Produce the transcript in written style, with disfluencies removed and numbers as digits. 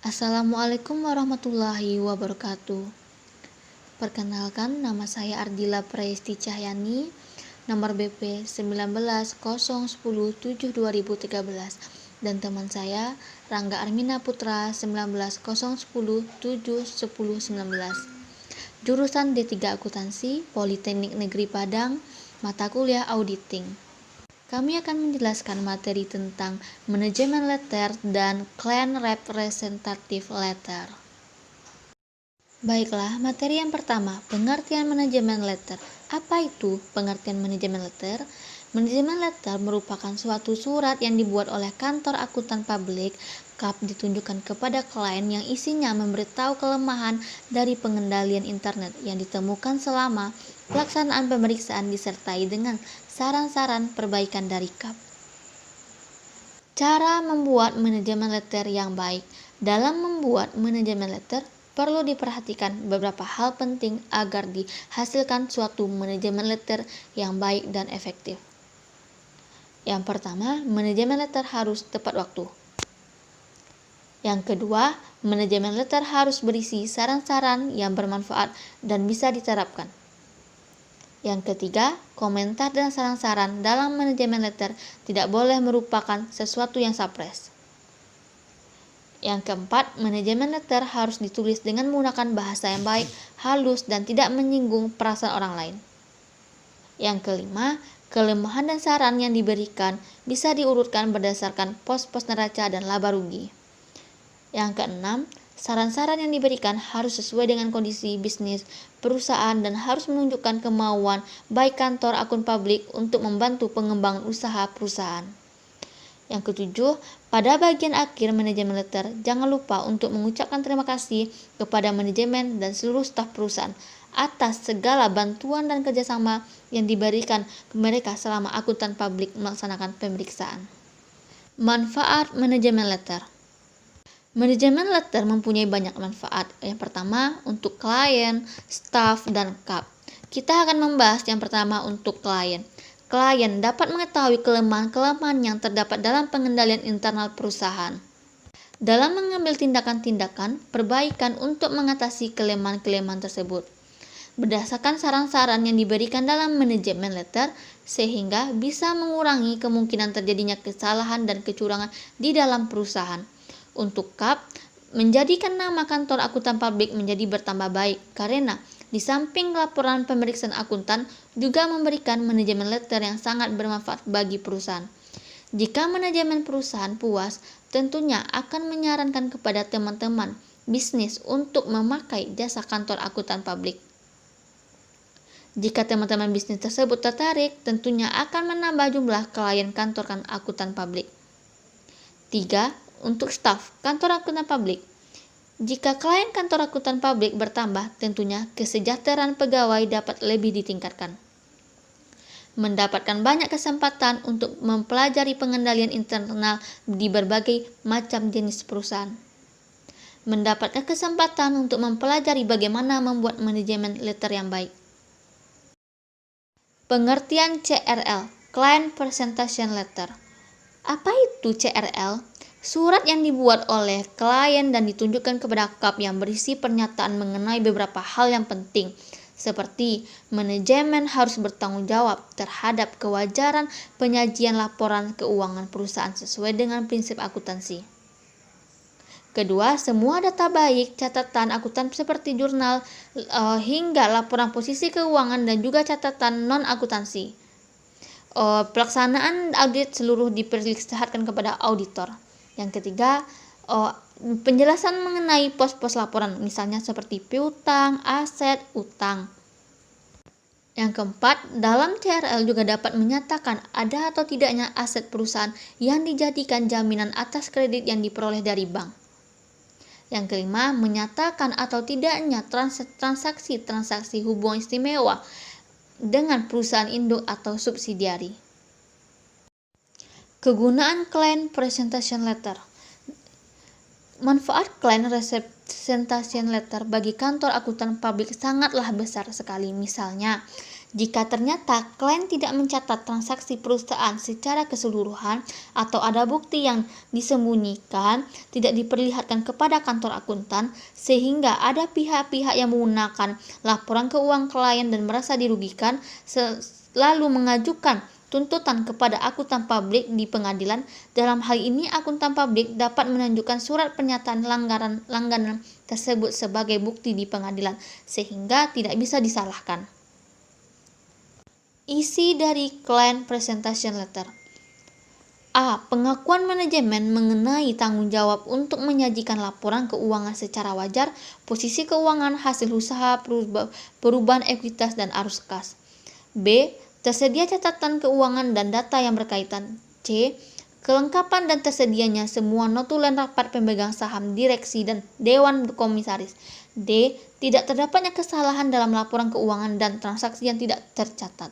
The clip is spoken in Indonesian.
Assalamualaikum warahmatullahi wabarakatuh. Perkenalkan, nama saya Ardila Presti Cahyani, nomor BP 1901072013, dan teman saya Rangga Armina Putra 1901071019. Jurusan D3 Akuntansi, Politeknik Negeri Padang, mata kuliah Auditing. Kami akan menjelaskan materi tentang manajemen letter dan client representative letter. Baiklah, materi yang pertama, pengertian manajemen letter. Apa itu pengertian manajemen letter? Manajemen letter merupakan suatu surat yang dibuat oleh kantor akuntan publik (KAP) ditunjukkan kepada klien yang isinya memberitahu kelemahan dari pengendalian internet yang ditemukan selama pelaksanaan pemeriksaan disertai dengan saran-saran perbaikan dari KAP. Cara membuat manajemen letter yang baik. Dalam membuat manajemen letter, perlu diperhatikan beberapa hal penting agar dihasilkan suatu manajemen letter yang baik dan efektif. Yang pertama, manajemen letter harus tepat waktu. Yang kedua, manajemen letter harus berisi saran-saran yang bermanfaat dan bisa diterapkan. Yang ketiga, komentar dan saran-saran dalam manajemen letter tidak boleh merupakan sesuatu yang sapres. Yang keempat, manajemen letter harus ditulis dengan menggunakan bahasa yang baik, halus, dan tidak menyinggung perasaan orang lain. Yang kelima, kelemahan dan saran yang diberikan bisa diurutkan berdasarkan pos-pos neraca dan laba rugi. Yang keenam, saran-saran yang diberikan harus sesuai dengan kondisi bisnis perusahaan dan harus menunjukkan kemauan baik kantor akun publik untuk membantu pengembangan usaha perusahaan. Yang ketujuh, pada bagian akhir manajemen letter, jangan lupa untuk mengucapkan terima kasih kepada manajemen dan seluruh staf perusahaan atas segala bantuan dan kerjasama yang diberikan ke mereka selama akuntan publik melaksanakan pemeriksaan. Manfaat manajemen letter. Manajemen letter mempunyai banyak manfaat. Yang pertama, untuk klien, staf, dan KAP. Kita akan membahas yang pertama untuk klien. Klien dapat mengetahui kelemahan-kelemahan yang terdapat dalam pengendalian internal perusahaan. Dalam mengambil tindakan-tindakan perbaikan untuk mengatasi kelemahan-kelemahan tersebut. Berdasarkan saran-saran yang diberikan dalam manajemen letter, sehingga bisa mengurangi kemungkinan terjadinya kesalahan dan kecurangan di dalam perusahaan. Untuk KAP, menjadikan nama kantor akuntan publik menjadi bertambah baik karena di samping laporan pemeriksaan akuntan juga memberikan manajemen letter yang sangat bermanfaat bagi perusahaan. Jika manajemen perusahaan puas, tentunya akan menyarankan kepada teman-teman bisnis untuk memakai jasa kantor akuntan publik. Jika teman-teman bisnis tersebut tertarik, tentunya akan menambah jumlah klien kantor akuntan publik. 3. Untuk staf kantor akuntan publik. Jika klien kantor akuntan publik bertambah, tentunya kesejahteraan pegawai dapat lebih ditingkatkan. Mendapatkan banyak kesempatan untuk mempelajari pengendalian internal di berbagai macam jenis perusahaan. Mendapatkan kesempatan untuk mempelajari bagaimana membuat manajemen letter yang baik. Pengertian CRL, Client Presentation Letter. Apa itu CRL? Surat yang dibuat oleh klien dan ditunjukkan kepada KAP yang berisi pernyataan mengenai beberapa hal yang penting, seperti manajemen harus bertanggung jawab terhadap kewajaran penyajian laporan keuangan perusahaan sesuai dengan prinsip akuntansi. Kedua, semua data baik, catatan akuntan seperti jurnal hingga laporan posisi keuangan dan juga catatan non-akuntansi. Pelaksanaan audit seluruh diperlihatkan kepada auditor. Yang ketiga, penjelasan mengenai pos-pos laporan, misalnya seperti piutang, aset, utang. Yang keempat, dalam CRL juga dapat menyatakan ada atau tidaknya aset perusahaan yang dijadikan jaminan atas kredit yang diperoleh dari bank. Yang kelima, menyatakan atau tidaknya transaksi hubungan istimewa dengan perusahaan induk atau subsidiari. Kegunaan Client Presentation Letter. Manfaat Client Presentation Letter bagi kantor akuntan publik sangatlah besar sekali. Misalnya, Jika ternyata klien tidak mencatat transaksi perusahaan secara keseluruhan atau ada bukti yang disembunyikan, tidak diperlihatkan kepada kantor akuntan, sehingga ada pihak-pihak yang menggunakan laporan keuangan klien dan merasa dirugikan, lalu mengajukan tuntutan kepada akuntan publik di pengadilan. Dalam hal ini, akuntan publik dapat menunjukkan surat pernyataan langganan tersebut sebagai bukti di pengadilan, sehingga tidak bisa disalahkan. Isi dari Client Presentation Letter. A. Pengakuan manajemen mengenai tanggung jawab untuk menyajikan laporan keuangan secara wajar, posisi keuangan, hasil usaha, perubahan ekuitas, dan arus kas. B. Tersedia catatan keuangan dan data yang berkaitan. C. Kelengkapan dan tersedianya semua notulen rapat pemegang saham direksi dan dewan komisaris. D. Tidak terdapatnya kesalahan dalam laporan keuangan dan transaksi yang tidak tercatat.